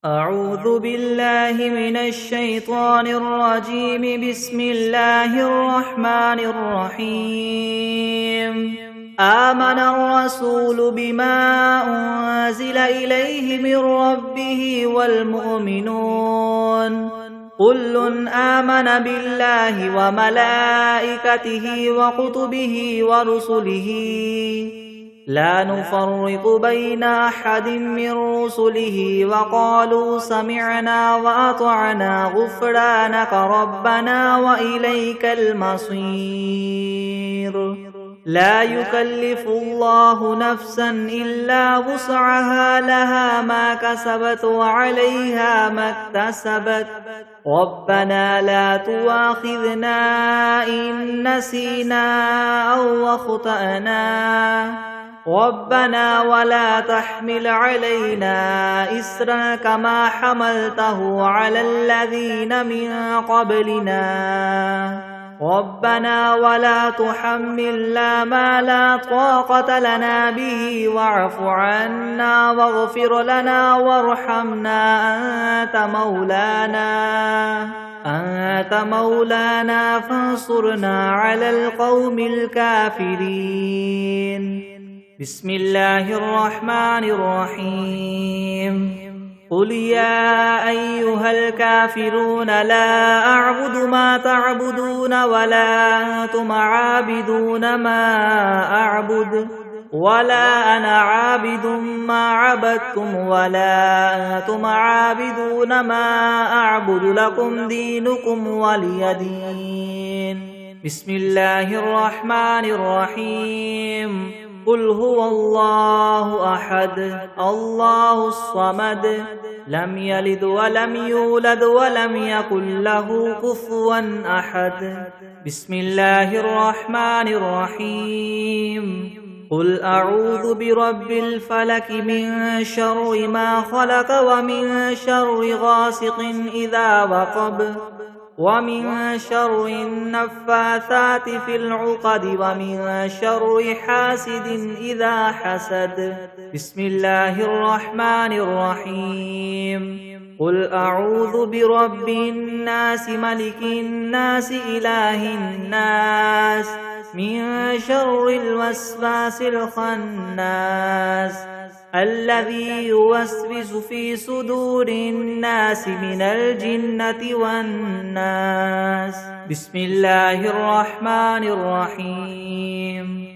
أعوذ بالله من الشيطان الرجيم. بسم الله الرحمن الرحيم. آمن الرسول بما أنزل إليه من ربه والمؤمنون كل آمن بالله وملائكته وكتبه ورسله لا نفرق بين أحد من رسله وقالوا سمعنا وأطعنا غفرانك ربنا وإليك المصير. لا يكلف الله نفسا إلا وسعها لها ما كسبت وعليها ما اكتسبت ربنا لا تؤاخذنا إن نسينا أو أخطأنا ربنا ولا تحمل علينا إسرا كما حملته على الذين من قبلنا ربنا ولا تحملنا ما لا طاقة لنا به واعف عنا واغفر لنا وارحمنا أنت مولانا فانصرنا على القوم الكافرين. بسم الله الرحمن الرحيم. قل يا أيها الكافرون لا أعبد ما تعبدون ولا أنتم عابدون ما أعبد ولا أنا عابد ما عبدتم ولا أنتم عابدون ما أعبد لكم دينكم ولي دين. بسم الله الرحمن الرحيم. قل هو الله أحد الله الصمد لم يلد ولم يولد ولم يكن له كفوا أحد. بسم الله الرحمن الرحيم. قل أعوذ برب الفلك من شر ما خلق ومن شر غاسق إذا وقب ومن شر النفاثات في العقد ومن شر حاسد إذا حسد. بسم الله الرحمن الرحيم. قل أعوذ برب الناس ملك الناس إله الناس من شر الوسواس الخناس الذي يوسوس في صدور الناس من الجنة والناس. بسم الله الرحمن الرحيم.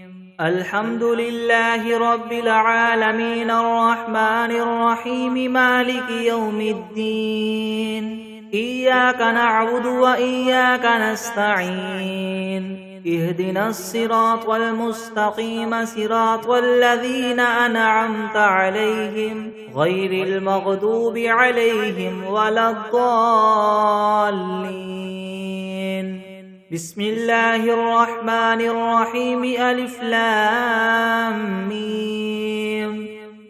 الحمد لله رب العالمين الرحمن الرحيم مالك يوم الدين. إياك نعبد وإياك نستعين. اهدنا الصراط المستقيم صراط الذين أنعمت عليهم غير المغضوب عليهم ولا الضالين. بسم الله الرحمن الرحيم. ألف لام ميم.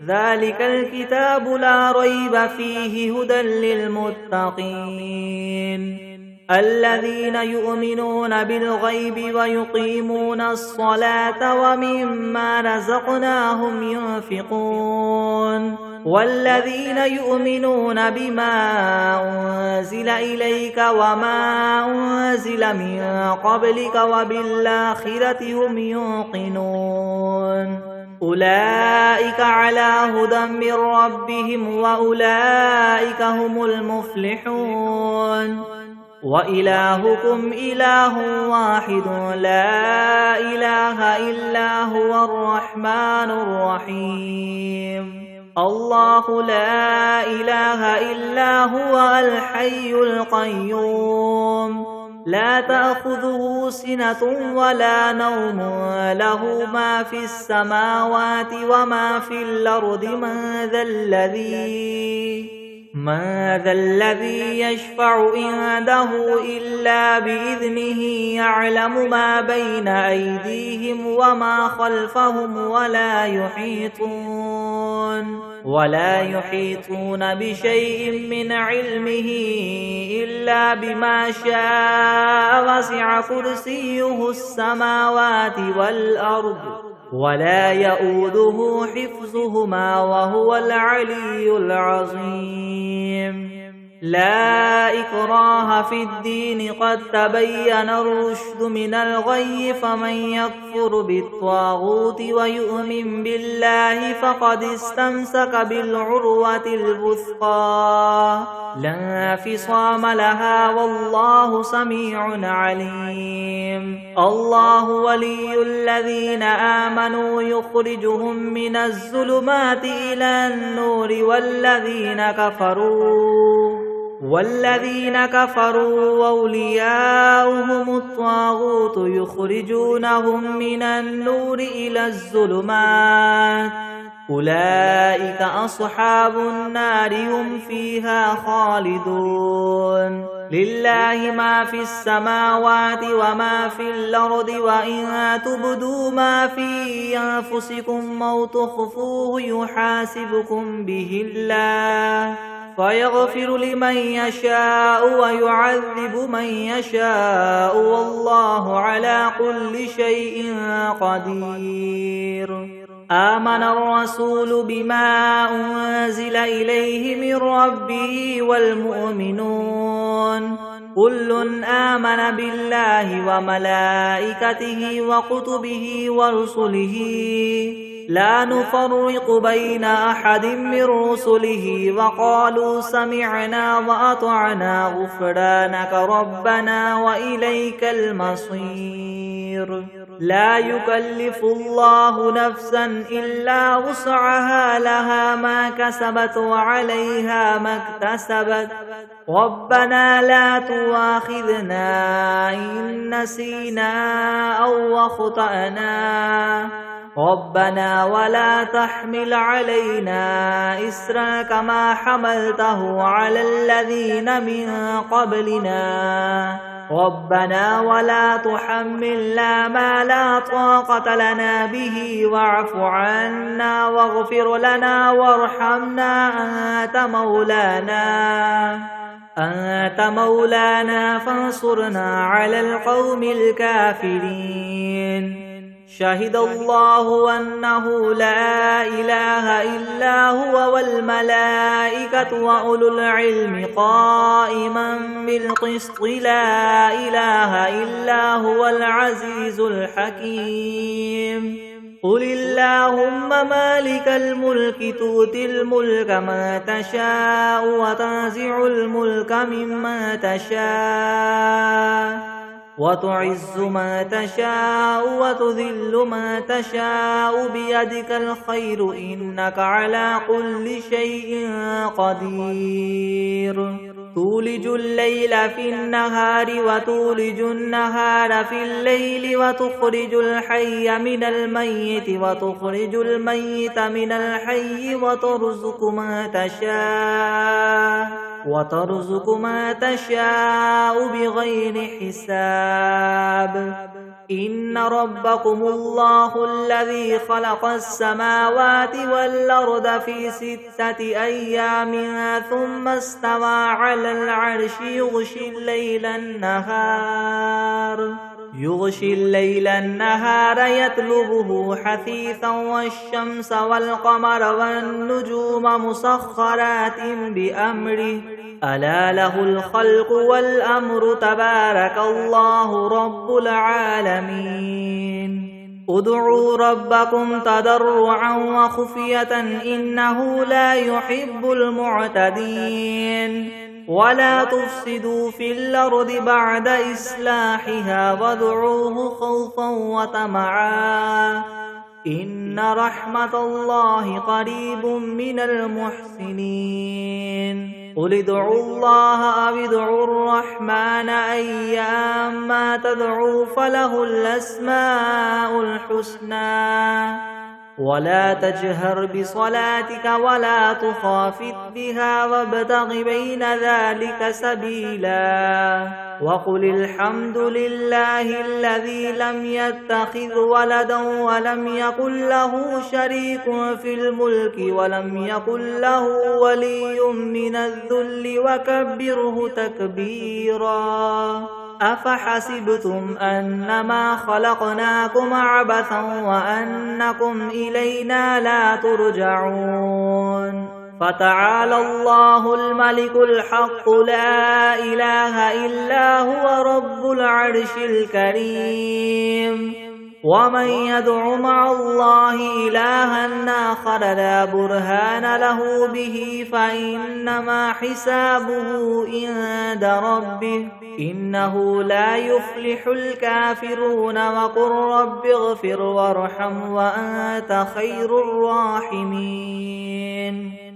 ذلك الكتاب لا ريب فيه هدى للمتقين الذين يؤمنون بالغيب ويقيمون الصلاة ومما رزقناهم ينفقون والذين يؤمنون بما أنزل إليك وما أنزل من قبلك وبالآخرة هم يوقنون أولئك على هدى من ربهم وأولئك هم المفلحون. وإلهكم إله واحد لا إله إلا هو الرحمن الرحيم. الله لا إله إلا هو الحي القيوم لا تأخذه سنة ولا نوم له ما في السماوات وما في الأرض. من ذا الذي يشفع عنده إلا بإذنه يعلم ما بين أيديهم وما خلفهم ولا يحيطون بشيء من علمه إلا بما شاء وسع كرسيه السماوات والأرض ولا يؤوده حفظهما وهو العلي العظيم. لا إكراه في الدين قد تبين الرشد من الغي فمن يكفر بالطاغوت ويؤمن بالله فقد استمسك بالعروة الوثقى لا انفصام لها والله سميع عليم الله ولي الذين آمنوا يخرجهم من الظلمات إلى النور والذين كفروا أولياؤهم الطاغوت يخرجونهم من النور إلى الظلمات أولئك أصحاب النار هم فيها خالدون لله ما في السماوات وما في الأرض وإن تبدوا ما في أنفسكم أو تخفوه يحاسبكم به الله فيغفر لمن يشاء ويعذب من يشاء والله على كل شيء قدير آمن الرسول بما أنزل إليه من ربه والمؤمنون كل آمن بالله وملائكته وكتبه ورسله لا نفرق بين أحد من رسله وقالوا سمعنا وأطعنا غفرانك ربنا وإليك المصير لا يكلف الله نفسا إلا وسعها لها ما كسبت وعليها ما اكتسبت ربنا لا تؤاخذنا إن نسينا أو أخطأنا ربنا ولا تحمل علينا إسرا كما حملته على الذين من قبلنا ربنا ولا تحملنا ما لا طاقة لنا به واعف عنا واغفر لنا وارحمنا أنت مولانا فانصرنا على القوم الكافرين شهد الله أنه لا إله إلا هو والملائكة وأولو العلم قائما بالقسط لا إله إلا هو العزيز الحكيم قل اللهم مالك الملك تؤتي الملك ما تشاء وتنزع الملك ممن تشاء وتعز ما تشاء وتذل ما تشاء بيدك الخير إنك على كل شيء قدير تولج الليل في النهار وتولج النهار في الليل وتخرج الحي من الميت وتخرج الميت من الحي وترزق ما تشاء بغير حساب إن ربكم الله الذي خلق السماوات والأرض في 6 أيام ثم استوى على العرش يغشي الليل النهار يطلبه حثيثا والشمس والقمر والنجوم مسخرات بأمره ألا له الخلق والأمر تبارك الله رب العالمين ادعوا ربكم تضرعا وخفية إنه لا يحب المعتدين ولا تفسدوا في الأرض بعد إصلاحها وادعوه خوفا وطمعا إن رحمة الله قريب من المحسنين قل ادعوا الله أو ادعوا الرحمن أيما تدعوا فله الأسماء الحسنى ولا تجهر بصلاتك ولا تخافت بها وابتغ بين ذلك سبيلا وقل الحمد لله الذي لم يتخذ ولدا ولم يكن له شريك في الملك ولم يكن له ولي من الذل وكبره تكبيرا أفحسبتم أنما خلقناكم عبثا وأنكم إلينا لا ترجعون فتعالى الله الملك الحق لا إله إلا هو رب العرش الكريم. ومن يدع مع الله إلها آخر لا برهان له به فإنما حسابه عند ربه إنه لا يفلح الكافرون. وقل رب اغفر وارحم وأنت خير الراحمين.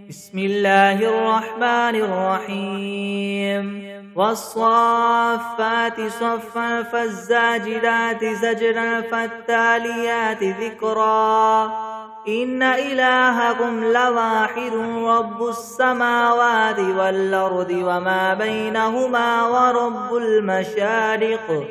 بسم الله الرحمن الرحيم. والصافات صفا فالزاجرات زجرا فالتاليات ذكرا. إن إلهكم لواحد رب السماوات والأرض وما بينهما ورب المشارق.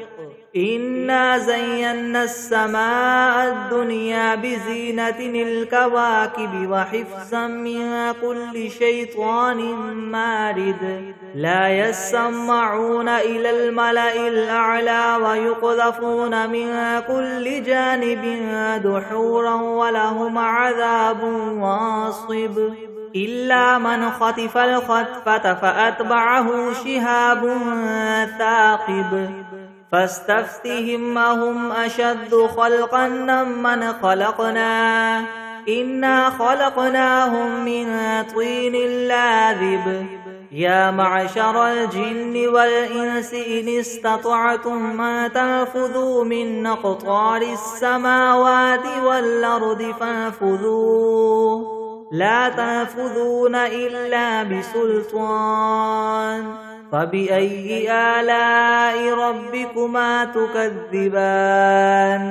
إنا زينا السماء الدنيا بزينة الكواكب وحفظا من كل شيطان مارد. لا يسمعون إلى الملأ الأعلى ويقذفون من كل جانب دحورا ولهم عذاب واصب. إلا من خطف الخطفة فأتبعه شهاب ثاقب. فاستفتهم أهم أشد خلقا ممن خلقنا إنا خلقناهم من طين لاذب. يا معشر الجن والإنس إن استطعتم أن تنفذوا من أقطار السماوات والأرض فانفذوا لا تنفذون إلا بسلطان. فبأي آلاء ربكما تكذبان؟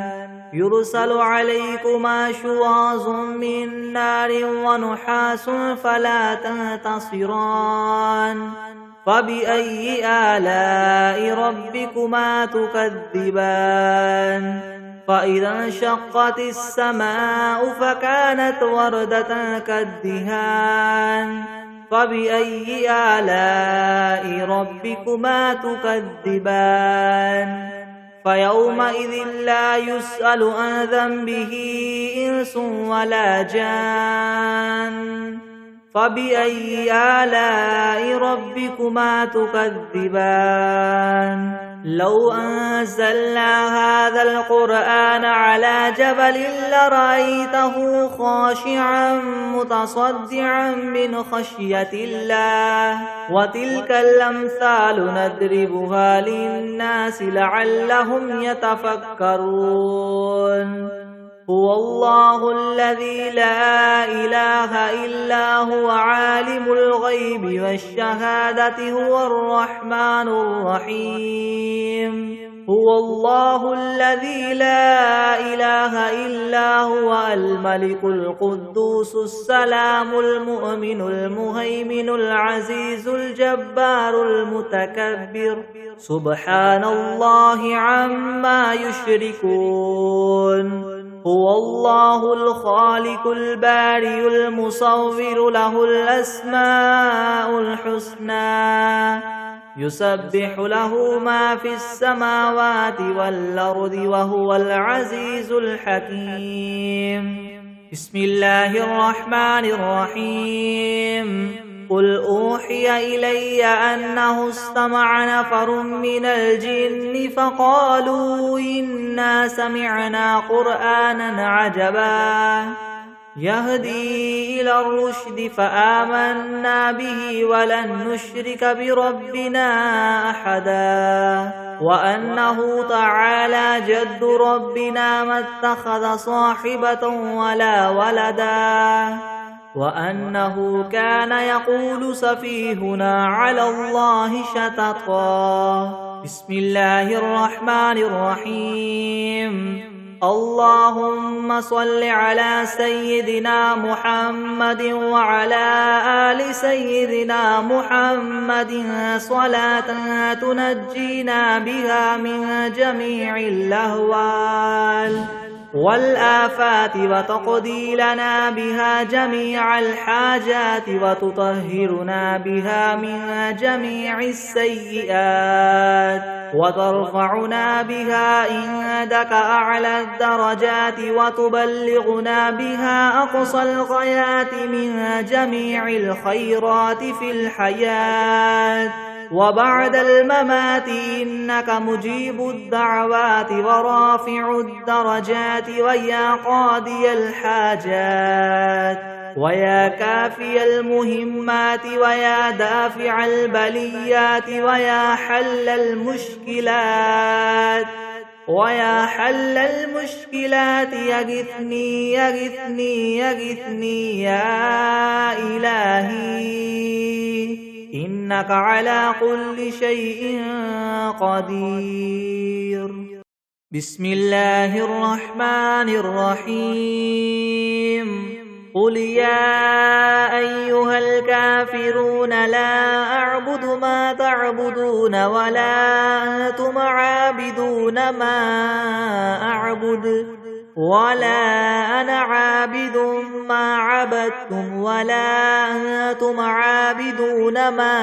يرسل عليكما شواظ من نار ونحاس فلا تنتصران. فبأي آلاء ربكما تكذبان؟ فإذا انشقت السماء فكانت وردة كالدهان. فبأي آلاء ربكما تكذبان؟ فيومئذ لا يسأل عن ذنبه إنس ولا جان. فبأي آلاء ربكما تكذبان؟ لو أنزلنا هذا القرآن على جبل لرأيته خاشعا متصدعا من خشية الله. وتلك الأمثال نضربها للناس لعلهم يتفكرون. هو الله الذي لا إله إلا هو عالم الغيب والشهادة هو الرحمن الرحيم. هو الله الذي لا إله إلا هو الملك القدوس السلام المؤمن المهيمن العزيز الجبار المتكبر. سبحان الله عما يشركون. هو الله الخالق البارئ المصور له الأسماء الحسنى. يسبح له ما في السماوات والأرض وهو العزيز الحكيم. بسم الله الرحمن الرحيم. قل أوحي إلي أنه استمع نفر من الجن فقالوا إنا سمعنا قرآنا عجبا يهدي إلى الرشد فآمنا به ولن نشرك بربنا أحدا. وأنه تعالى جد ربنا ما اتخذ صاحبة ولا ولدا. وأنه كان يقول سفيهنا على الله شططا. بسم الله الرحمن الرحيم. اللهم صل على سيدنا محمد وعلى آل سيدنا محمد صلاة تنجينا بها من جميع الأهوال والآفات وتقضي لنا بها جميع الحاجات وتطهرنا بها من جميع السيئات وترفعنا بها عندك أعلى الدرجات وتبلغنا بها أقصى الغايات من جميع الخيرات في الحياة وبعد الممات إنك مجيب الدعوات ورافع الدرجات ويا قاضي الحاجات ويا كافي المهمات ويا دافع البليات ويا حل المشكلات يغثني يغثني يغثني يا إلهي إنك على كل شيء قدير. بسم الله الرحمن الرحيم. قل يا أيها الكافرون لا أعبد ما تعبدون ولا أنتم عابدون ما أعبد ولا أنا عابد ما عبدتم ولا أنتم عابدون ما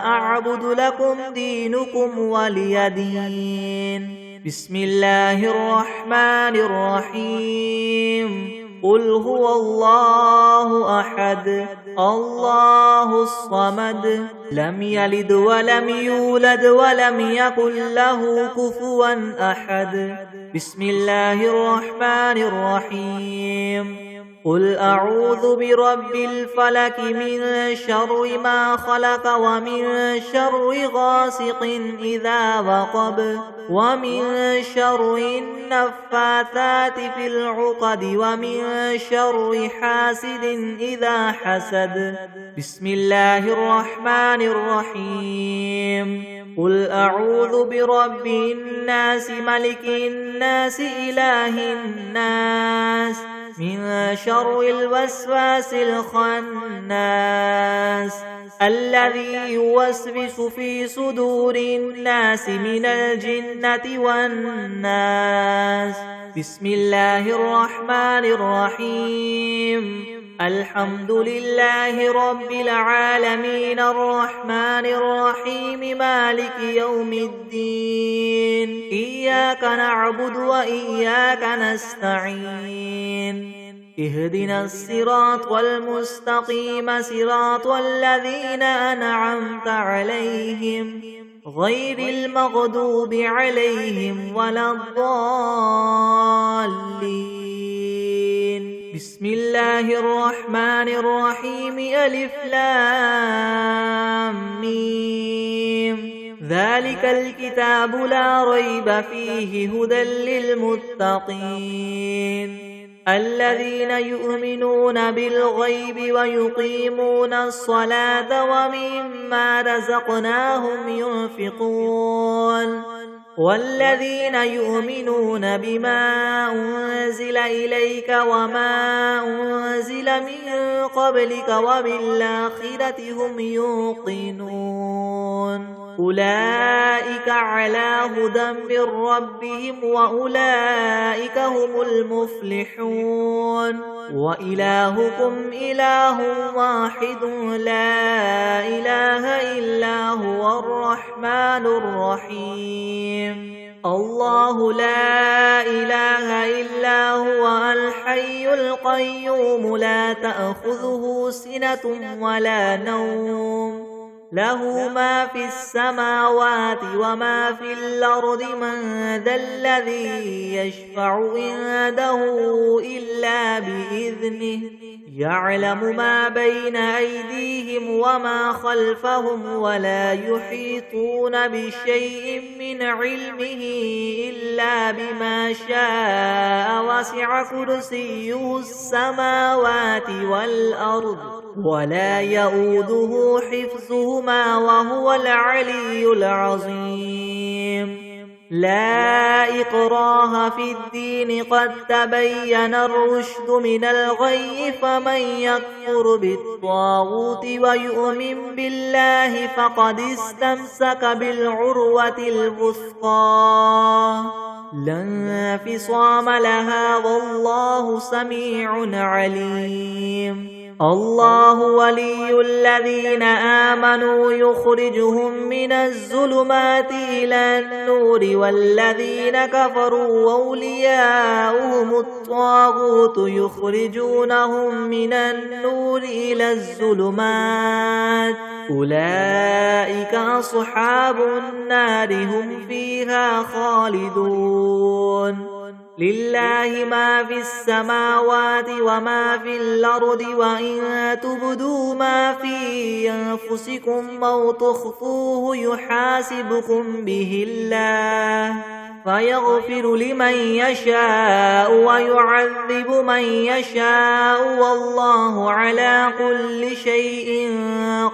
أعبد لكم دينكم ولي دين. بسم الله الرحمن الرحيم. قل هو الله أحد الله الصمد لم يلد ولم يولد ولم يكن له كفوا أحد. بسم الله الرحمن الرحيم. قل أعوذ برب الفلك من شر ما خلق ومن شر غاسق إذا وقب ومن شر النفاثات في العقد ومن شر حاسد إذا حسد. بسم الله الرحمن الرحيم. قل أعوذ برب الناس ملك الناس إله الناس من شر الوسواس الخناس الذي يوسوس في صدور الناس من الجنة والناس. بسم الله الرحمن الرحيم. الحمد لله رب العالمين الرحمن الرحيم مالك يوم الدين. إياك نعبد وإياك نستعين. اهدنا الصراط المستقيم صراط الذين أنعمت عليهم غير المغضوب عليهم ولا الضالين. بسم الله الرحمن الرحيم. ألف لام ميم. ذلك الكتاب لا ريب فيه هدى للمتقين الذين يؤمنون بالغيب ويقيمون الصلاة ومما رزقناهم ينفقون والذين يؤمنون بما أنزل إليك وما أنزل من قبلك وبالآخرة هم يوقنون. أولئك على هدى من ربهم وأولئك هم المفلحون. وإلهكم إله واحد لا إله إلا هو الرحمن الرحيم. الله لا إله إلا هو الحي القيوم لا تأخذه سنة ولا نوم له ما في السماوات وما في الأرض. من ذا الذي يشفع عنده إلا بإذنه يعلم ما بين أيديهم وما خلفهم ولا يحيطون بشيء من علمه إلا بما شاء. وسع كرسيه السماوات والأرض ولا يؤوده حفظهما وهو العلي العظيم. لا إكراه في الدين قد تبين الرشد من الغي فمن يكفر بالطاغوت ويؤمن بالله فقد استمسك بالعروة الوثقى لا انفصام لها والله سميع عليم الله ولي الذين آمنوا يخرجهم من الظلمات إلى النور والذين كفروا أولياؤهم الطاغوت يخرجونهم من النور إلى الظلمات أولئك أصحاب النار هم فيها خالدون لله ما في السماوات وما في الأرض وإن تبدوا ما في أنفسكم أو تخفوه يحاسبكم به الله فيغفر لمن يشاء ويعذب من يشاء والله على كل شيء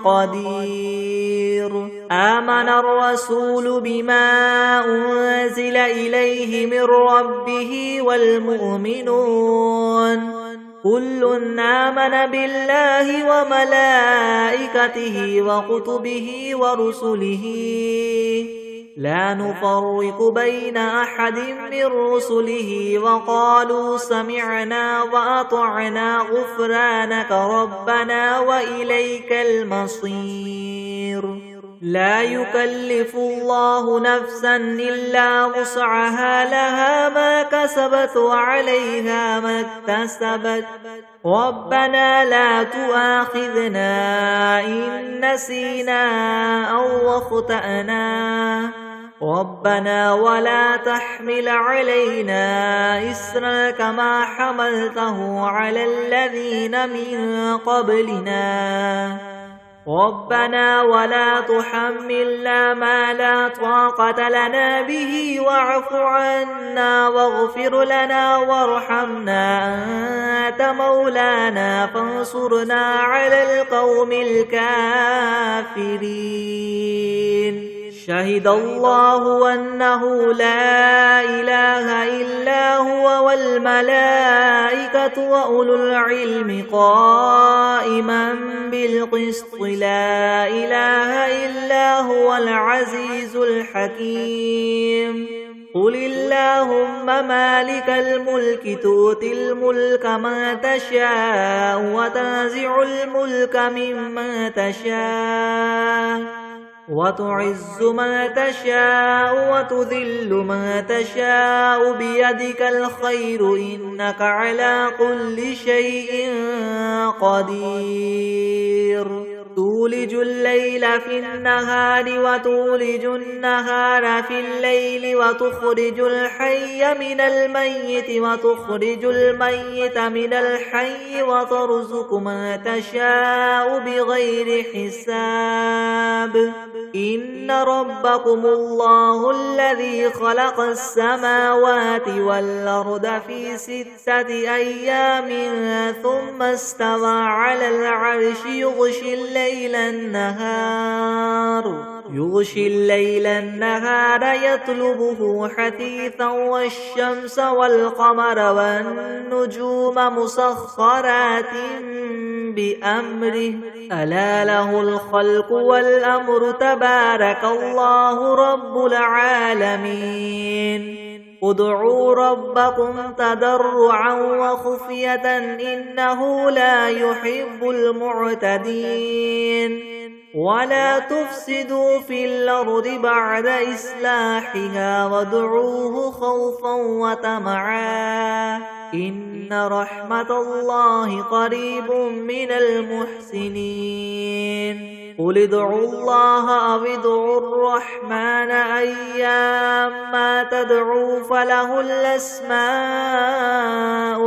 قدير آمن الرسول بما أنزل إليه من ربه والمؤمنون كل آمن بالله وملائكته وكتبه ورسله لا نفرق بين أحد من رسله وقالوا سمعنا وأطعنا غفرانك ربنا وإليك المصير لا يكلف الله نفسا إلا وسعها لها ما كسبت وعليها ما اكتسبت ربنا لا تؤاخذنا إن نسينا أو أخطأنا ربنا ولا تحمل علينا إسرا كما حملته على الذين من قبلنا ربنا ولا تحملنا ما لا طاقة لنا به واعف عنا واغفر لنا وارحمنا أنت مولانا فانصرنا على القوم الكافرين شهد الله أنه لا إله إلا هو والملائكة وأولو العلم قائما بالقسط لا إله إلا هو العزيز الحكيم قل اللهم مالك الملك تؤتي الملك من تشاء وتنزع الملك ممن تشاء وتعز من تشاء وتذل من تشاء بيدك الخير إنك على كل شيء قدير تولج الليل في النهار وتولج النهار في الليل وتخرج الحي من الميت وتخرج الميت من الحي وترزق من تشاء بغير حساب إن ربكم الله الذي خلق السماوات والأرض في 6 أيام ثم استوى على العرش يغشي الليل النهار يطلبه حثيثا والشمس والقمر والنجوم مسخرات بأمره ألا له الخلق والأمر تبارك الله رب العالمين ادعوا ربكم تضرعا وخفية إنه لا يحب المعتدين ولا تفسدوا في الأرض بعد إصلاحها وادعوه خوفا وطمعا إن رحمة الله قريب من المحسنين قل ادعوا الله أو ادعوا الرحمن أيما تدعوا فله الأسماء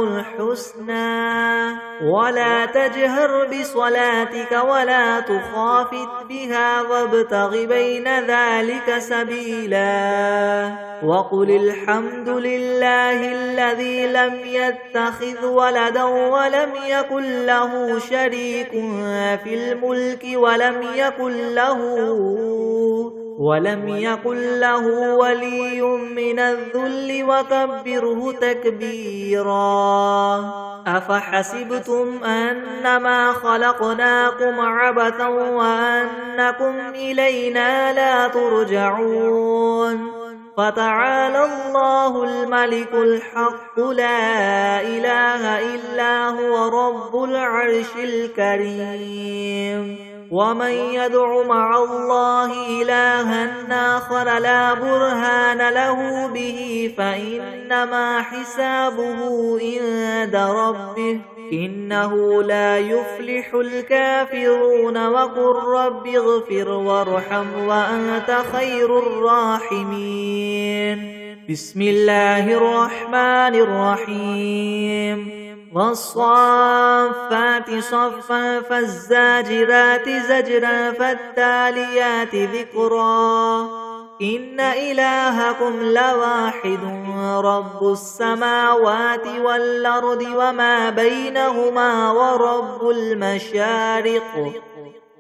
الحسنى ولا تجهر بصلاتك ولا تخافت بها وابتغ بين ذلك سبيلا وقل الحمد لله الذي لم يتخذ ولدا ولم يكن له شريك في الملك ولم يكن له ولي من الذل وكبره تكبيرا أفحسبتم أنما خلقناكم عبثا وأنكم إلينا لا ترجعون فتعالى الله الملك الحق لا إله إلا هو رب العرش الكريم. ومن يدع مع الله إلها آخر لا برهان له به فإنما حسابه عند ربه إنه لا يفلح الكافرون. وقل رب اغفر وارحم وأنت خير الراحمين. بسم الله الرحمن الرحيم. والصافات صفا فالزاجرات زجرا فالتاليات ذكرا. إن إلهكم لواحد رب السماوات والأرض وما بينهما ورب المشارق.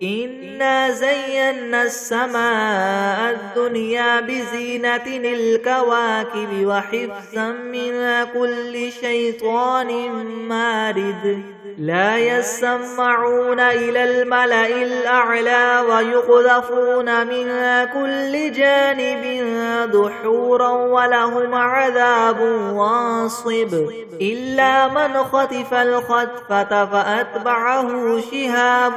إنا زينا السماء الدنيا بزينة الكواكب وحفظا من كل شيطان مارد. لا يسمعون إلى الملأ الأعلى ويقذفون من كل جانب دحورا ولهم عذاب واصب. إلا من خطف الخطفة فأتبعه شهاب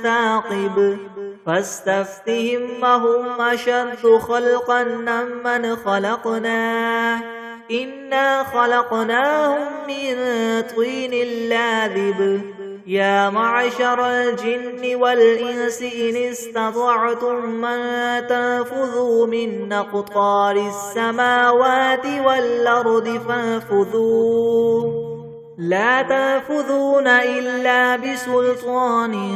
ثاقب. فاستفتهم هم أشد خلقا أمن خلقنا إنا خلقناهم من طين لاذب. يا معشر الجن والإنس إن استطعتم من تنفذوا من أقطار السماوات والأرض فانفذوا لا تنفذون إلا بسلطان.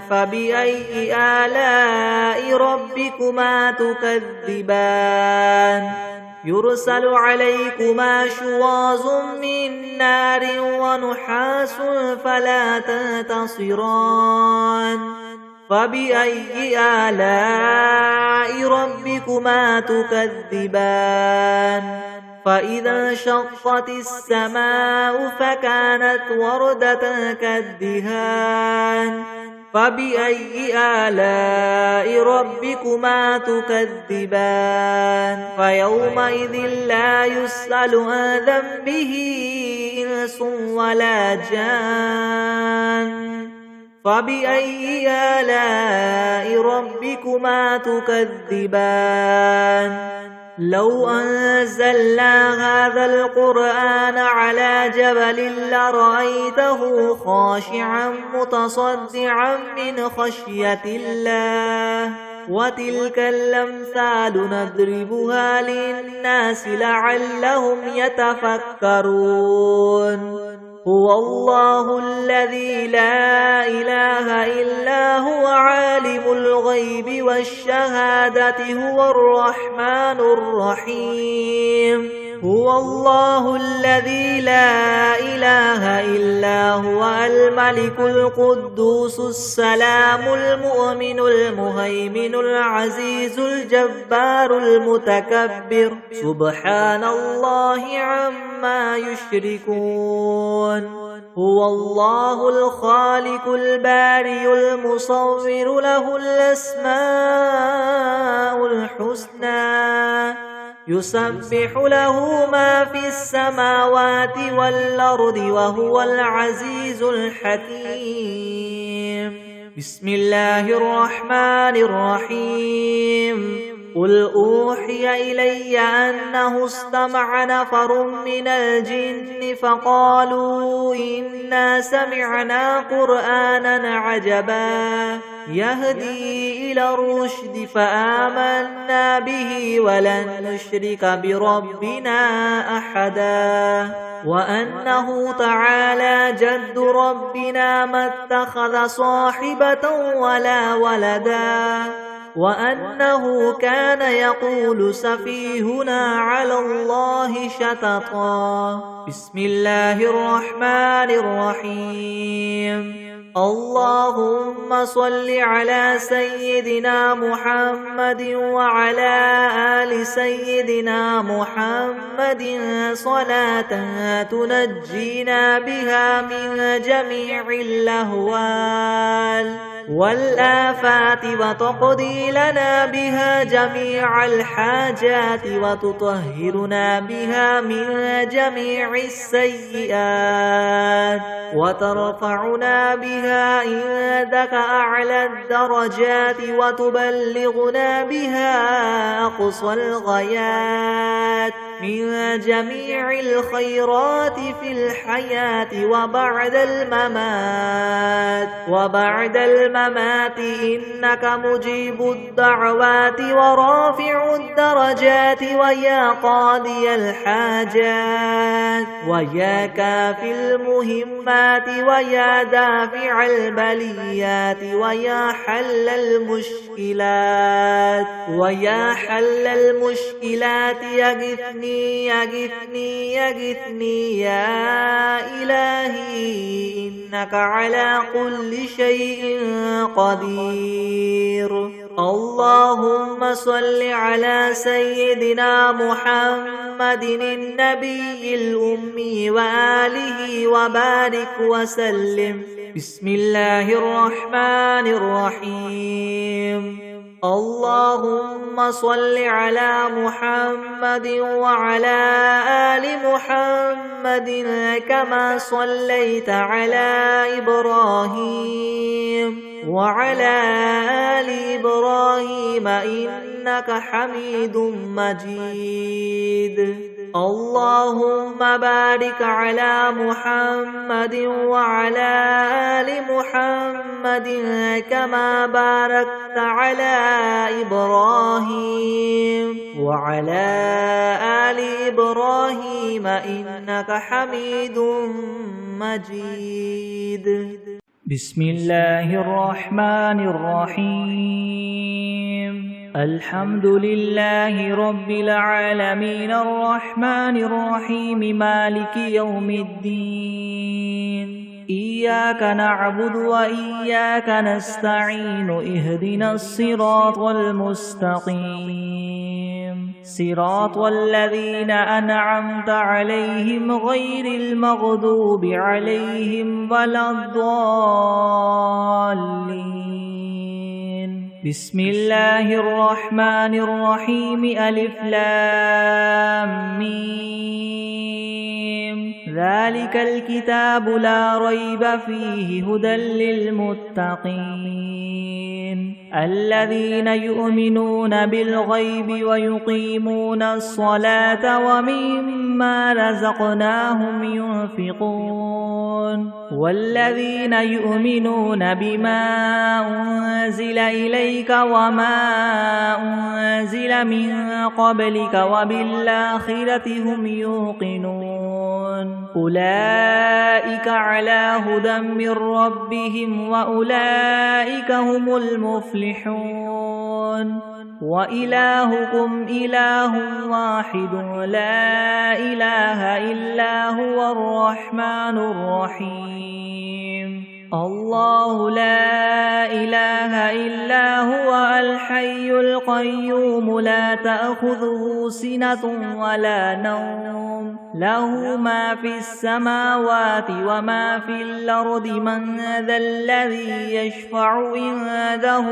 فبأي آلاء ربكما تكذبان. يرسل عليكما شواظ من نار ونحاس فلا تنتصران. فبأي آلاء ربكما تكذبان. فإذا انشقت السماء فكانت وردة كالدهان. فبأي آلاء ربكما تكذبان. فيومئذ لا يسأل عن ذنبه إنس ولا جان. فبأي آلاء ربكما تكذبان. لو أنزلنا هذا القرآن على جبل لرأيته خاشعا متصدعا من خشية الله. وتلك الأمثال نضربها للناس لعلهم يتفكرون. هو الله الذي لا إله إلا هو عالم الغيب والشهادة هو الرحمن الرحيم. هو الله الذي لا إله إلا هو الملك القدوس السلام المؤمن المهيمن العزيز الجبار المتكبر. سبحان الله عما يشركون. هو الله الخالق البارئ المصور له الأسماء الحسنى. يسبح له ما في السماوات والأرض وهو العزيز الحكيم. بسم الله الرحمن الرحيم. قل أوحي إلي أنه استمع نفر من الجن فقالوا إنا سمعنا قرآنا عجبا يهدي إلى الرشد فآمنا به ولن نشرك بربنا أحدا. وأنه تعالى جد ربنا ما اتخذ صاحبة ولا ولدا. وأنه كان يقول سفيهنا على الله شططا. بسم الله الرحمن الرحيم. اللهم صل على سيدنا محمد وعلى آل سيدنا محمد صلاة تنجينا بها من جميع الأهوال والآفات وتقضي لنا بها جميع الحاجات وتطهرنا بها من جميع السيئات وترفعنا بها عندك أعلى الدرجات وتبلغنا بها أقصى الغايات من جميع الخيرات في الحياة وبعد الممات إنك مجيب الدعوات ورافع الدرجات ويا قاضي الحاجات ويا كافي المهمات ويا دافع البليات ويا حل المشكلات يغثني يا إلهي إنك على كل شيء قدير. اللهم صل على سيدنا محمد النبي الأمي وآله وبارك وسلم. بسم الله الرحمن الرحيم. اللهم صل على محمد وعلى آل محمد كما صليت على إبراهيم وعلى آل إبراهيم إنك حميد مجيد. اللهم بارك على محمد وعلى آل محمد كما باركت على إبراهيم وعلى آل إبراهيم إنك حميد مجيد. بسم الله الرحمن الرحيم. الحمد لله رب العالمين الرحمن الرحيم مالك يوم الدين. إياك نعبد وإياك نستعين اهدنا الصراط المستقيم صراط الذين أنعمت عليهم غير المغضوب عليهم ولا الضالين. بسم الله الرحمن الرحيم. ألف لام ميم. ذلك الكتاب لا ريب فيه هدى للمتقين الذين يؤمنون بالغيب ويقيمون الصلاة ومما رزقناهم ينفقون والذين يؤمنون بما أنزل إليك وما أنزل من قبلك وبالآخرة هم يوقنون أولئك على هدى من ربهم وأولئك هم المفلحون. وإلهكم إله واحد لا إله إلا هو الرحمن الرحيم. الله لا إله إلا هو الحي القيوم لا تأخذه سنة ولا نوم له ما في السماوات وما في الأرض من ذا الذي يشفع عنده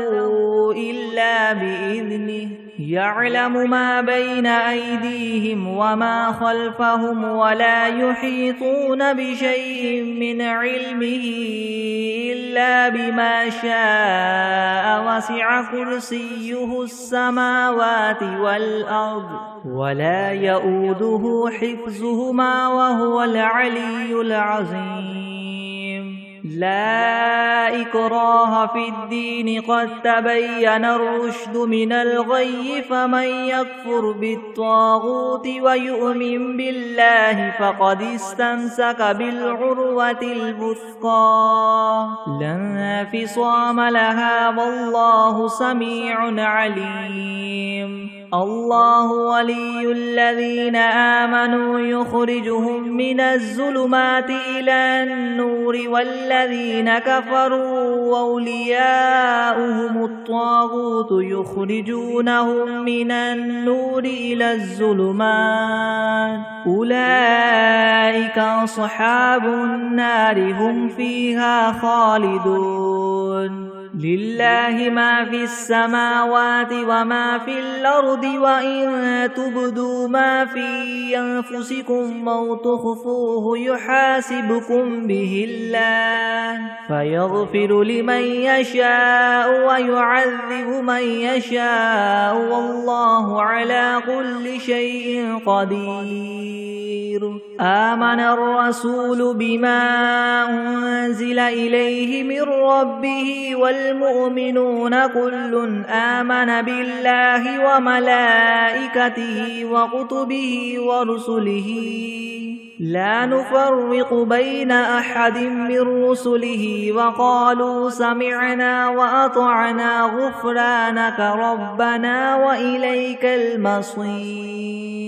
إلا بإذنه يعلم ما بين أيديهم وما خلفهم ولا يحيطون بشيء من علمه إلا بما شاء وسع كرسيه السماوات والأرض ولا يؤوده حفظهما وهو العلي العظيم. لا إكراه في الدين قد تبين الرشد من الغي فمن يكفر بالطاغوت ويؤمن بالله فقد استمسك بالعروة الوثقى لا انفصام لها والله سميع عليم. الله ولي الذين آمنوا يخرجهم من الظلمات إلى النور والذين كفروا أولياؤهم الطاغوت يخرجونهم من النور إلى الظلمات أولئك أصحاب النار هم فيها خالدون. لله ما في السماوات وما في الأرض وإن تبدوا ما في أنفسكم أو تخفوه يحاسبكم به الله فيغفر لمن يشاء ويعذب من يشاء والله على كل شيء قدير. آمن الرسول بما أنزل إليه من ربه والمؤمنون كل آمن بالله وملائكته وكتبه ورسله لا نفرق بين أحد من رسله وقالوا سمعنا وأطعنا غفرانك ربنا وإليك المصير.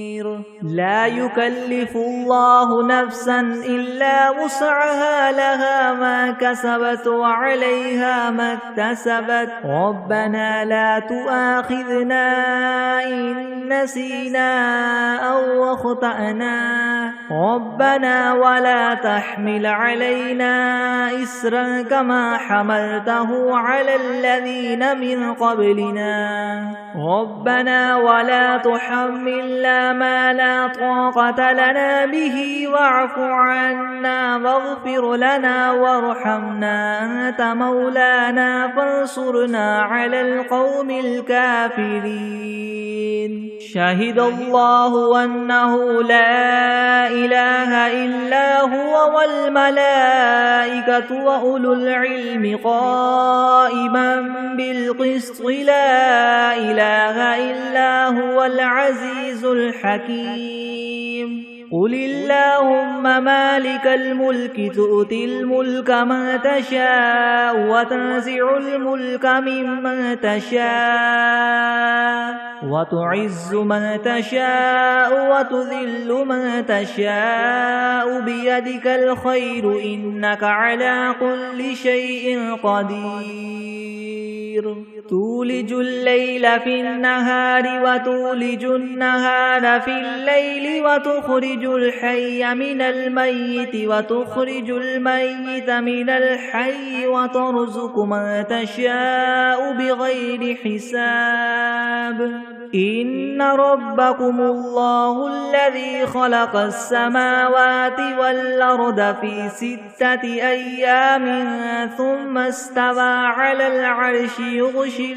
لا يكلف الله نفسا إلا وسعها لها ما كسبت وعليها ما اكتسبت ربنا لا تؤاخذنا إن نسينا أو أخطأنا ربنا ولا تحمل علينا إسرا كما حملته على الذين من قبلنا ربنا ولا تحملنا ما لا طاقة لنا به واعف عنا واغفر لنا وارحمنا أنت مولانا فانصرنا على القوم الكافرين. شهد الله أنه لا إله إلا هو والملائكة وأولو العلم قائما بالقسط لا إله إلا هو العزيز الحكيم. قل اللهم مالك الملك تؤتي الملك من تشاء وتنزع الملك ممن تشاء وتعز من تشاء وتذل من تشاء بيدك الخير إنك على كل شيء قدير. تولج الليل في النهار وتولج النهار في الليل وتخرج الحي من الميت وتخرج الميت من الحي وترزق من تشاء بغير حساب. إن ربكم الله الذي خلق السماوات والأرض في 6 أيام ثم استوى على العرش يغشي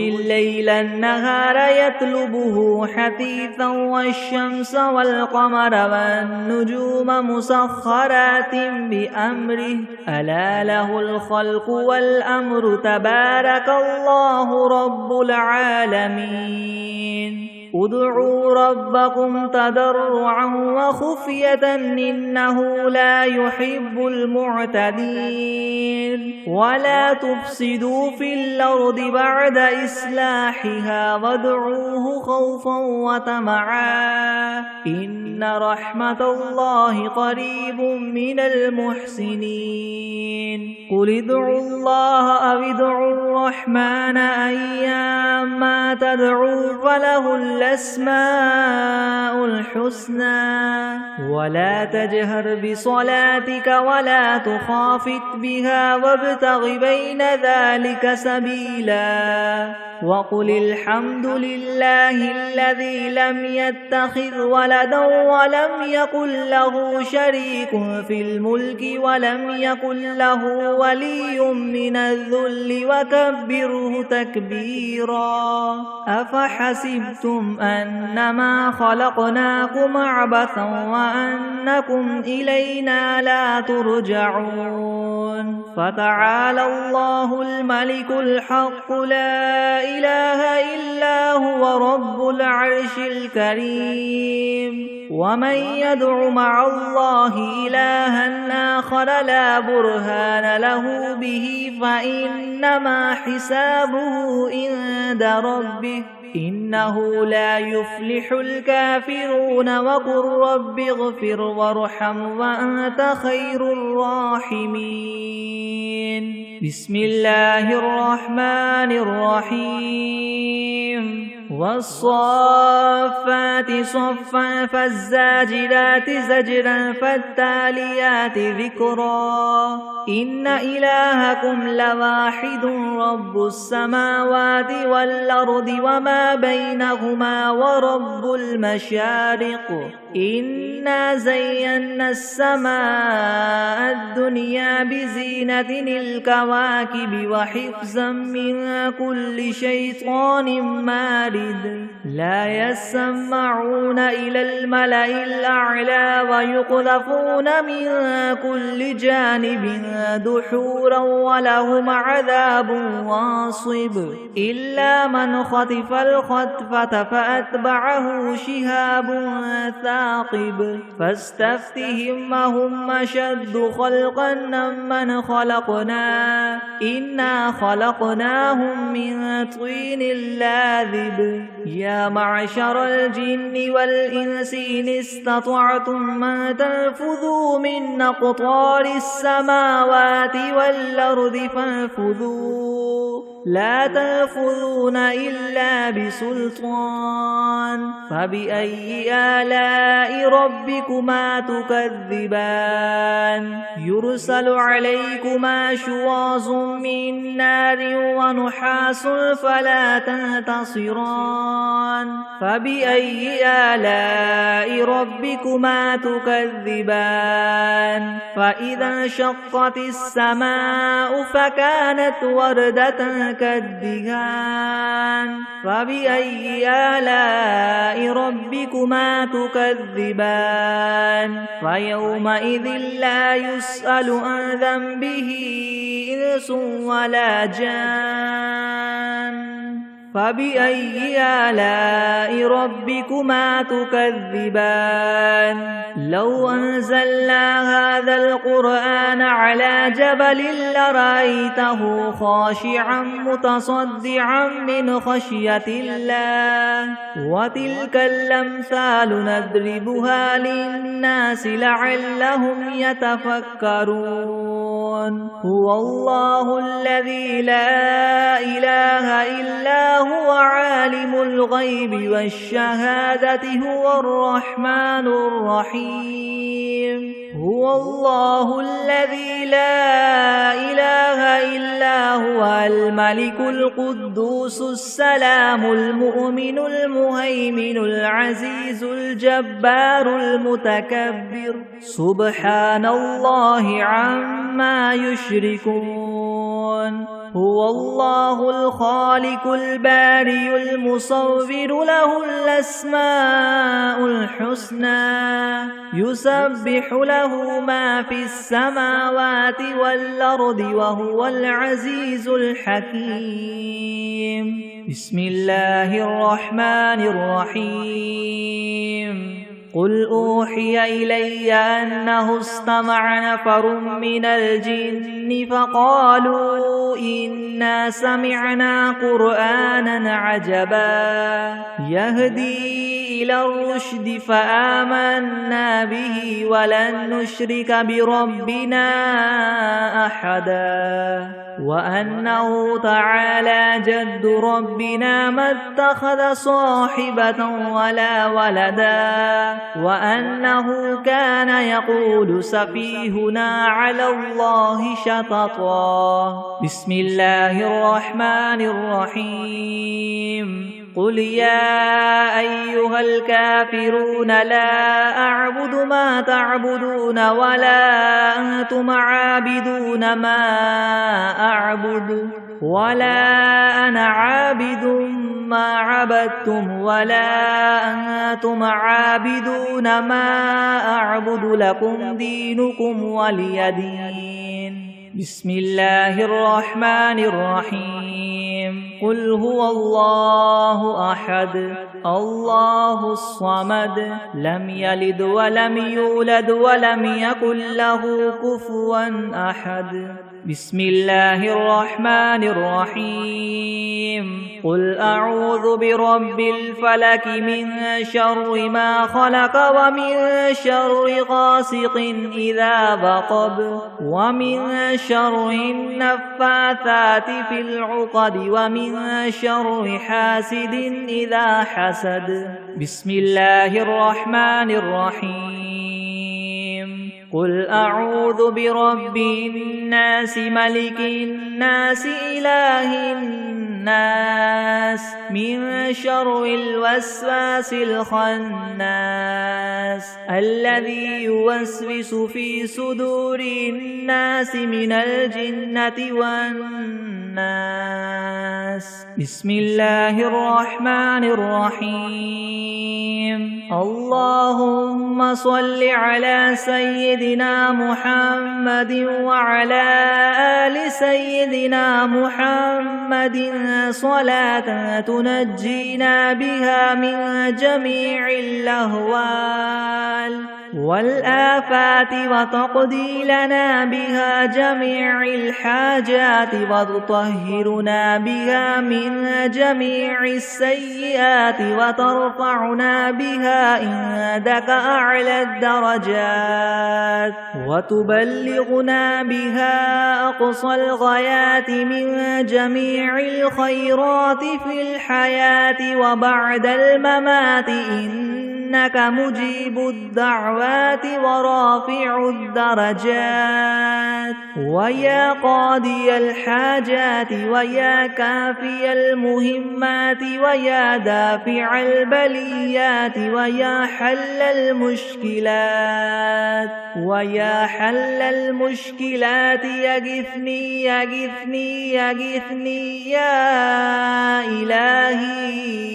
الليل النهار يطلبه حثيثا والشمس والقمر والنجوم مسخرات بأمره ألا له الخلق والأمر تبارك الله رب العالمين. ادعوا ربكم تضرعا وخفية إنه لا يحب المعتدين. ولا تفسدوا في الأرض بعد إصلاحها وادعوه خوفا وطمعا إن رحمة الله قريب من المحسنين. قل ادعوا الله أو ادعوا الرحمن أيما تدعوا فله الأسماء الحسنى ولا تجهر بصلاتك ولا تخافت بها وابتغ بين ذلك سبيلا. وقل الحمد لله الذي لم يتخذ ولدا ولم يكن له شريك في الملك ولم يكن له ولي من الذل وكبره تكبيرا. أفحسبتم أنما خلقناكم عبثا وأنكم إلينا لا ترجعون. فتعالى الله الملك الحق لا إله إلا هو رب العرش الكريم. ومن يدع مع الله إلها آخر لا برهان له به فإنما حسابه عند ربه إنه لا يفلح الكافرون. وقل رب اغفر وارحم وأنت خير الراحمين. بسم الله الرحمن الرحيم. والصافات صفا فالزاجرات زجرا فالتاليات ذكرا إن إلهكم لواحد رب السماوات والأرض وما بينهما ورب المشارق إنا زينا السماء الدنيا بزينة الكواكب وحفظا من كل شيطان مارد لا يسمعون إلى الملأ الأعلى ويقذفون من كل جانب دحورا ولهم عذاب واصب إلا من خطف الخطفة فأتبعه شهاب ثاقب فاستفتهم أهم أشد خلقا ممن خلقنا إنا خلقناهم من طين لاذب يا معشر الجن والإنس إن استطعتم أن تنفذوا من أقطار السماوات والأرض فانفذوا لا تنفذون إلا بسلطان فبأي آلاء ربكما تكذبان يرسل عليكما شواظ من نار ونحاس فلا تنتصران فبأي آلاء ربكما تكذبان فإذا انشقت السماء فكانت وردة كالدهان فبأي آلاء ربكما تكذبان فيومئذ لا يسأل عن ذنبه إنس ولا جان فبأي آلاء ربكما تكذبان لو أنزلنا هذا القرآن على جبل لرأيته خاشعا متصدعا من خشية الله وتلك الأمثال نضربها للناس لعلهم يتفكرون هو الله الذي لا إله إلا هو عالم الغيب والشهادة هو الرحمن الرحيم هو الله الذي لا إله إلا هو الملك القدوس السلام المؤمن المهيمن العزيز الجبار المتكبر سبحان الله عما يشركون هو الله الخالق البارئ المصور له الأسماء الحسنى يسبح له ما في السماوات والأرض وهو العزيز الحكيم بسم الله الرحمن الرحيم قل أوحي إلي أنه استمع نفر من الجن فقالوا إنا سمعنا قرآنا عجبا يهدي إلى الرشد فآمنا به ولن نشرك بربنا أحدا وأنه تعالى جد ربنا ما اتخذ صاحبة ولا ولدا وأنه كان يقول سفيهنا على الله شططا بسم الله الرحمن الرحيم قل يا أيها الكافرون لا أعبد ما تعبدون ولا أنتم عابدون ما أعبد ولا أنا عابد ما عبدتم ولا أنتم عابدون ما أعبد لكم دينكم ولي دين بسم الله الرحمن الرحيم قل هو الله أحد الله الصمد لم يلد ولم يولد ولم يكن له كفوا أحد بسم الله الرحمن الرحيم قل أعوذ برب الفلك من شر ما خلق ومن شر غاسق إذا وقب ومن شر النفاثات في العقد ومن شر حاسد إذا حسد بسم الله الرحمن الرحيم قل أعوذ برب الناس ملك الناس إله الناس من شر الوسواس الخناس الذي يوسوس في صدور الناس من الجنة والناس بسم الله الرحمن الرحيم اللهم صل على سيدنا محمد وعلى آل سيدنا محمد صلاة تنجينا بها من جميع الأهوال والآفات وتقضي لنا بها جميع الحاجات وتطهرنا بها من جميع السيئات وترفعنا بها عندك أعلى الدرجات وتبلغنا بها أقصى الغايات من جميع الخيرات في الحياة وبعد الممات إنك مجيب الدعوات ورافع الدرجات ويا قاضي الحاجات ويا كافي المهمات ويا دافع البليات ويا حل المشكلات يغثني يا إلهي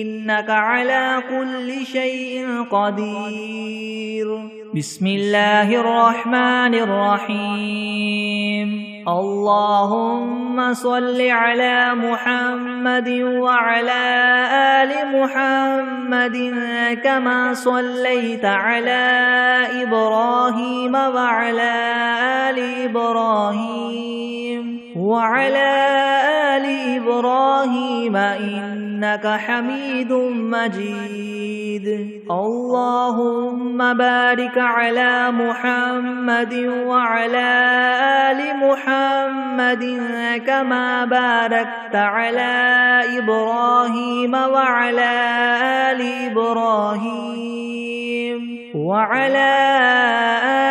إنك على كل شيء قدير بسم الله الرحمن الرحيم اللهم صل على محمد وعلى آل محمد كما صليت على إبراهيم وعلى آل إبراهيم إنك حميد مجيد اللهم بارك على محمد وعلى آل محمد كما باركت على إبراهيم وعلى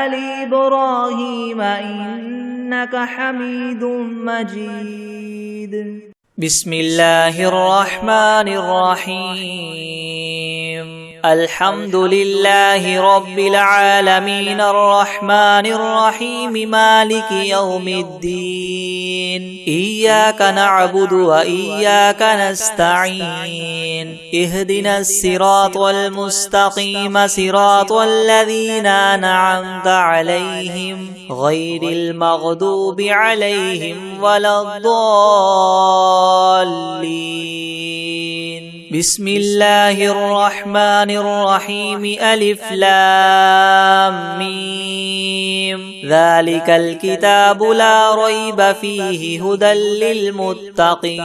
آل إبراهيم إنك حميد مجيد بسم الله الرحمن الرحيم الحمد لله رب العالمين الرحمن الرحيم مالك يوم الدين إياك نعبد وإياك نستعين اهدنا الصراط المستقيم صراط الذين أنعمت عليهم غير المغضوب عليهم ولا الضالين بسم الله الرحمن الرحيم ألف لام ميم ذلك الكتاب لا ريب فيه هدى للمتقين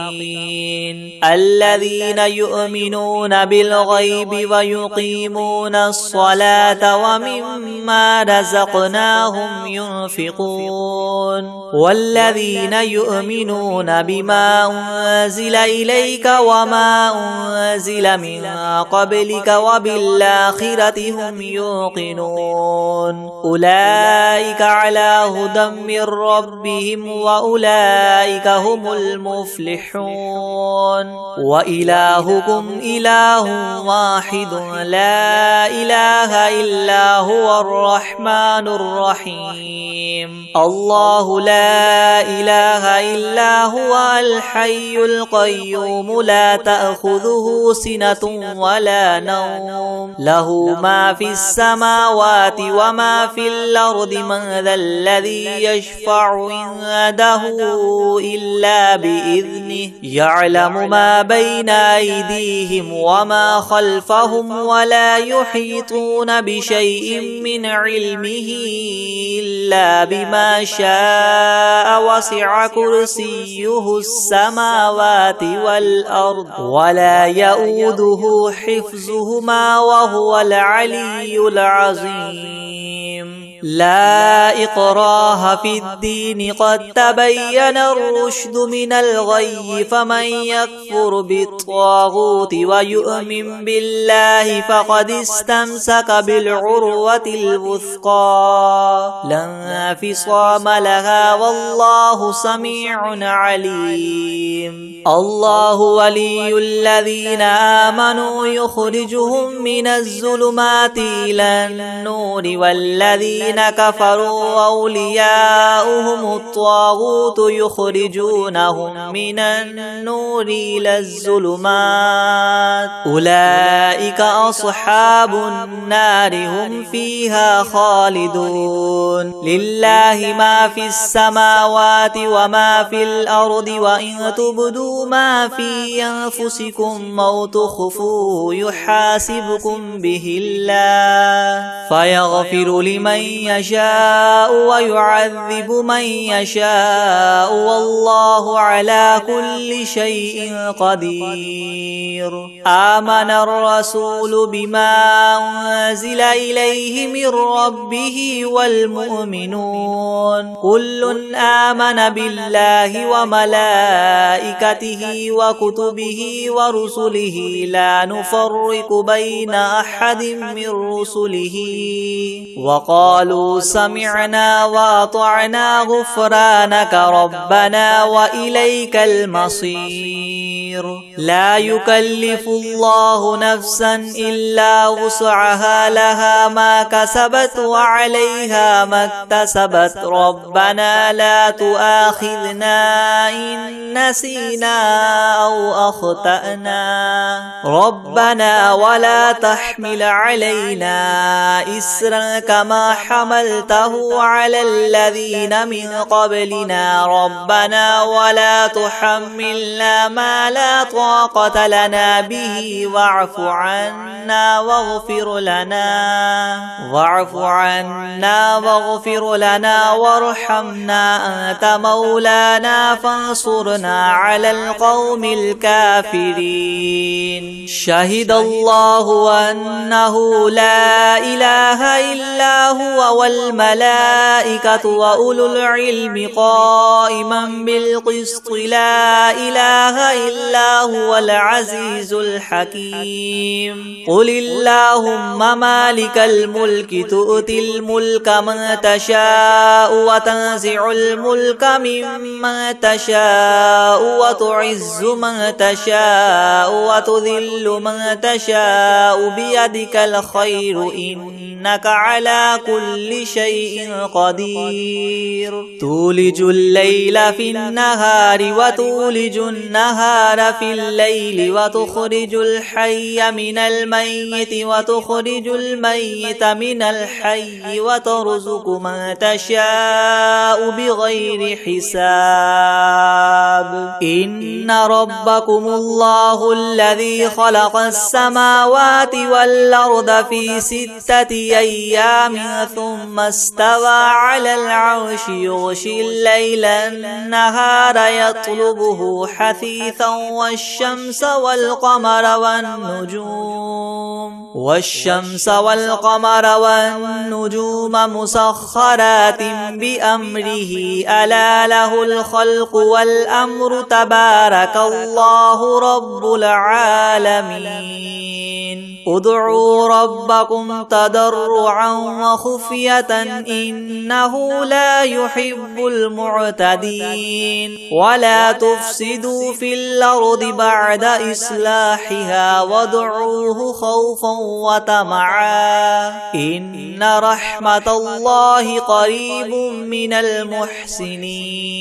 الذين يؤمنون بالغيب ويقيمون الصلاة ومما رزقناهم ينفقون والذين يؤمنون بما أنزل إليك وما أنزل من قبلك وبالآخرة هم يوقنون أولئك على هدى من ربهم وأولئك هم المفلحون وإلهكم إله واحد لا إله إلا هو الرحمن الرحيم الله لا إله إلا هو الحي القيوم لا تأخذه تأخذه سنة ولا نوم له ما في السماوات وما في الأرض من ذا الذي يشفع عنده إلا بإذنه يعلم ما بين أيديهم وما خلفهم ولا يحيطون بشيء من علمه إلا بما شاء وسع كرسيه السماوات والأرض ولا يؤوده حفظهما وهو العلي العظيم لا إكراه في الدين قد تبين الرشد من الغي فمن يكفر بالطاغوت ويؤمن بالله فقد استمسك بالعروة الوثقى لا انفصام لها والله سميع عليم الله ولي الذين آمنوا يخرجهم من الظلمات إلى النور والذين كفروا أولياؤهم الطاغوت يخرجونهم من النور إلى الظلمات أولئك أصحاب النار هم فيها خالدون لله ما في السماوات وما في الأرض وإن تبدوا ما في أنفسكم أو تخفوه يحاسبكم به الله فيغفر لمن يشاء ويعذب من يشاء والله على كل شيء قدير آمن الرسول بما أنزل إليه من ربه والمؤمنون كل آمن بالله وملائكته وكتبه ورسله لا نفرق بين أحد من رسله وقالوا سمعنا وأطعنا غفرانك ربنا وإليك المصير لا يكلف الله نفسا إلا وسعها لها ما كسبت وعليها ما اكتسبت ربنا لا تؤاخذنا إن نسينا أو أخطأنا ربنا ولا تحمل علينا إسرا كما حملته على الذين من قبلنا ربنا ولا تحملنا ما لا طاقة لنا به واعف عنا واغفر لنا وارحمنا أنت مولانا فانصرنا على القوم الكافرين شهد الله أنه لا إله إلا هو والملائكة وأولو العلم قائما بالقسط لا إله إلا هو العزيز الحكيم قل اللهم مالك الملك تؤتي الملك من تشاء وتنزع الملك ممن تشاء وتعز من تشاء وتذل من تشاء بيدك الخير إنك على كل شيء قدير تولج الليل في النهار وتولج النهار في الليل وتخرج الحي من الميت وتخرج الميت من الحي وترزق من تشاء بغير حساب إن ربكم الله الذي خلق السماوات والأرض في 6 أيام ثم استوى على العرش يغشي الليل النهار يطلبه حثيثا والشمس والقمر والنجوم مسخرات بأمره ألا له الخلق والأمر تبارك الله رب العالمين ادعوا ربكم تضرعا وخفية إنه لا يحب المعتدين ولا تفسدوا في الأرض بعد إصلاحها وادعوه خوفا وطمعا إن رحمة الله قريب من المحسنين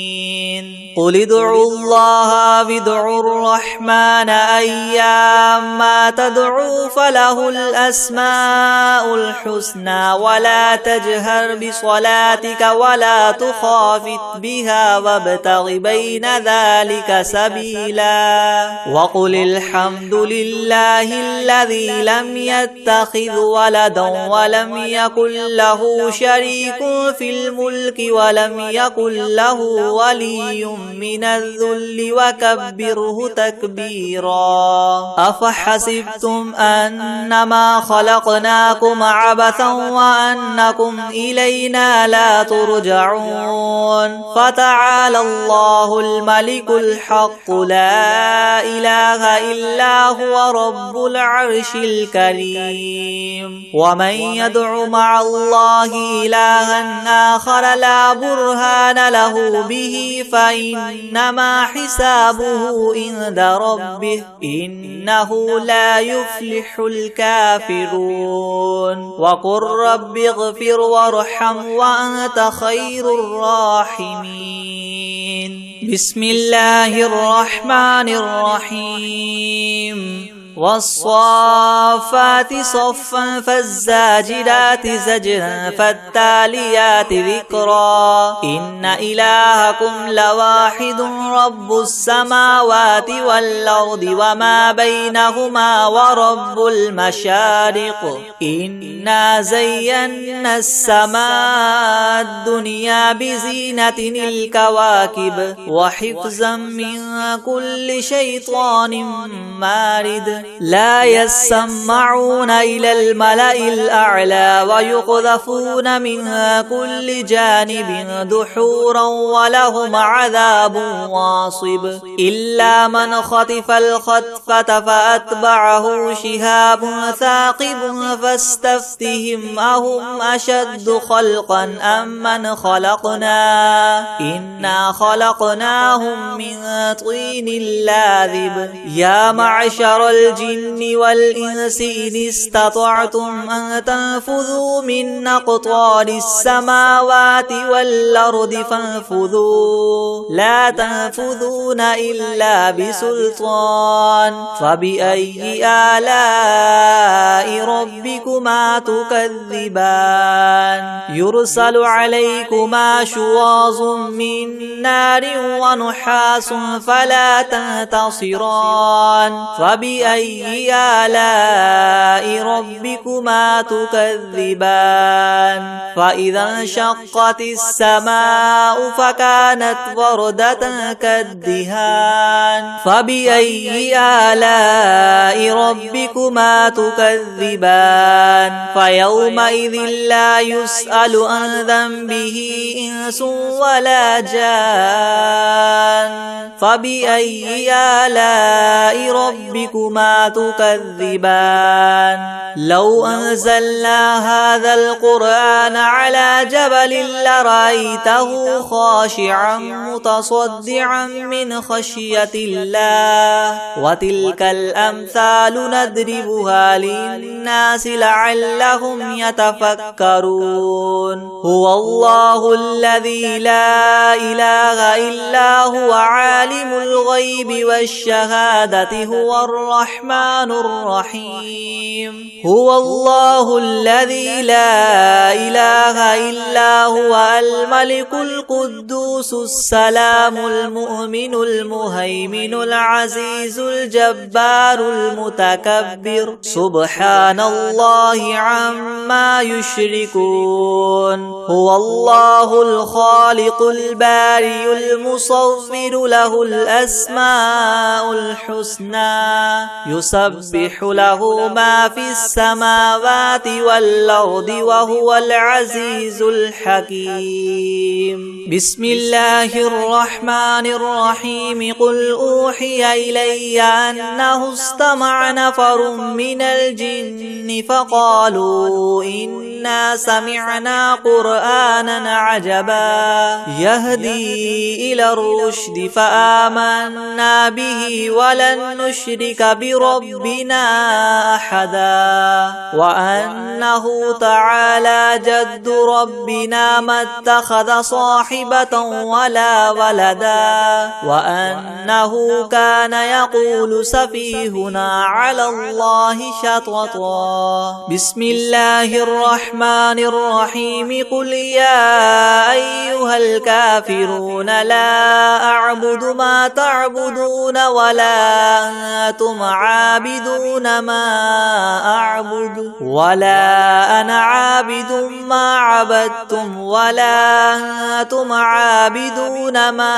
قل ادعوا الله الله فادعوا الرحمن أيما تدعوا فله الأسماء الحسنى ولا تجهر بصلاتك ولا تخافت بها وابتغ بين ذلك سبيلا وقل الحمد لله الذي لم يتخذ ولدا ولم يكن له شريك في الملك ولم يكن له ولي من الذل وكبره تكبيرا أفحسبتم أنما خلقناكم عبثا وأنكم إلينا لا ترجعون فتعالى الله الملك الحق لا إله إلا هو رب العرش الكريم ومن يدع مع الله إلها آخر لا برهان له به فإنما حسابه عند ربه إنه لا يفلح الكافرون وقل رب اغفر وارحم وأنت خير الراحمين بسم الله الرحمن الرحيم والصافات صفا فالزاجرات زجرا فالتاليات ذكرا إن إلهكم لواحد رب السماوات والأرض وما بينهما ورب المشارق إنا زينا السماء الدنيا بزينة الكواكب وحفظا من كل شيطان مارد لا يسمعون إلى الملأ الأعلى ويقذفون من كل جانب دحورا ولهم عذاب واصب إلا من خطف الخطفة فأتبعه شهاب ثاقب فاستفتهم أهم أشد خلقا أم من خلقنا إنا خلقناهم من طين لاذب يا معشر الجن والإنس إن استطعتم أن تنفذوا من أقطار السماوات والأرض فانفذوا لا تنفذون إلا بسلطان فبأي آلاء ربكما تكذبان يرسل عليكما شواظ من نار ونحاس فلا تنتصران فبأي آلاء ربكما تكذبان فإذا انشقت السماء فكانت وردة كالدهان فبأي آلاء ربكما تكذبان فيومئذ لا يسأل عن ذنبه إنس ولا جان فبأي آلاء ربكما تكذبان لو أنزلنا هذا القرآن على جبل لرأيته خاشعا متصدعا من خشية الله وتلك الأمثال نضربها للناس لعلهم يتفكرون هو الله الذي لا إله إلا هو عالم الغيب والشهادة هو الرحمن الرحيم هو الله الذي لا إله إلا هو الملك القدوس السلام المؤمن المهيمن العزيز الجبار المتكبر سبحان الله عما يشركون هو الله الخالق البارئ المصور له الأسماء الحسنى يسبح له ما في السماوات والأرض وهو العزيز الحكيم بسم الله الرحمن الرحيم قل أوحي إلي أنه استمع نفر من الجن فقالوا إنا سمعنا قرآنا عجبا يهدي إلى الرشد فآمنا به ولن نشرك بربنا بربنا أحدا وأنه تعالى جد ربنا ما اتخذ صاحبة ولا ولدا وأنه كان يقول سفيهنا على الله شططا. بسم الله الرحمن الرحيم. قل يا أيها الكافرون لا أعبد ما تعبدون ولا أنتم عابدون ما أعبد ولا أنا عابد ما عبدتم ولا أنتم عابدون ما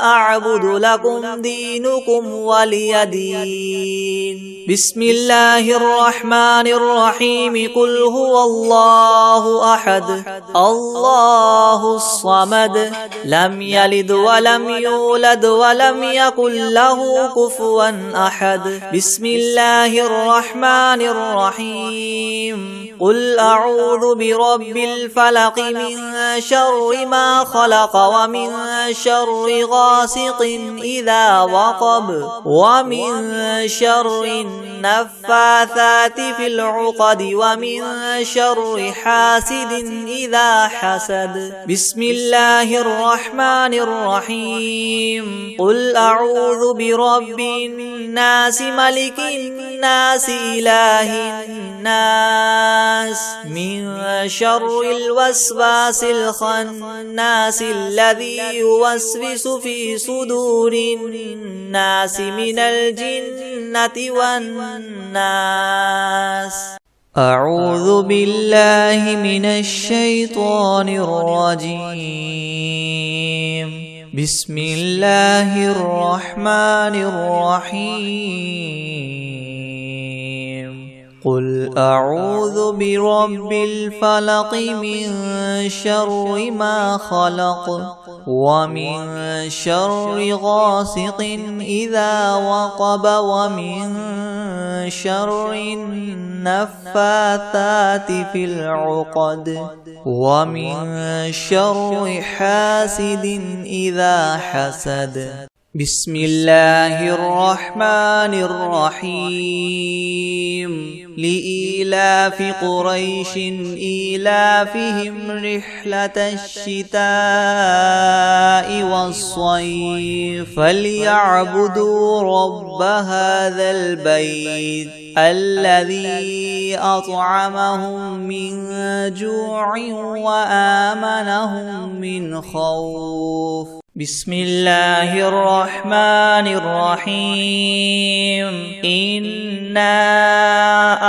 أعبد لكم دينكم ولي دين. بسم الله الرحمن الرحيم. قل هو الله أحد الله الصمد لم يلد ولم يولد ولم يكن له كفوا أحد. بسم الله الرحمن الرحيم. قل أعوذ برب الفلق من شر ما خلق ومن شر غاسق إذا وقب ومن شر النفاثات في العقد ومن شر حاسد إذا حسد. بسم الله الرحمن الرحيم. قل أعوذ برب الناس ملك الناس إله الناس من شر الوسواس الخناس الذي يوسوس في صدور الناس من الجنة والناس. أعوذ بالله من الشيطان الرجيم. بسم الله الرحمن الرحيم. قل أعوذ برب الفلق من شر ما خلق ومن شر غاسق إذا وقب ومن شر النفاثات في العقد ومن شر حاسد إذا حسد. بسم الله الرحمن الرحيم. لإيلاف قريش إيلافهم رحلة الشتاء والصيف فليعبدوا رب هذا البيت الذي أطعمهم من جوع وآمنهم من خوف. بسم الله الرحمن الرحيم. إنا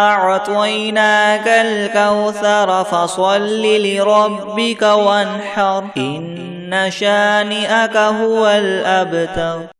أعطيناك الكوثر فصل لربك وانحر إن شانئك هو الأبتر.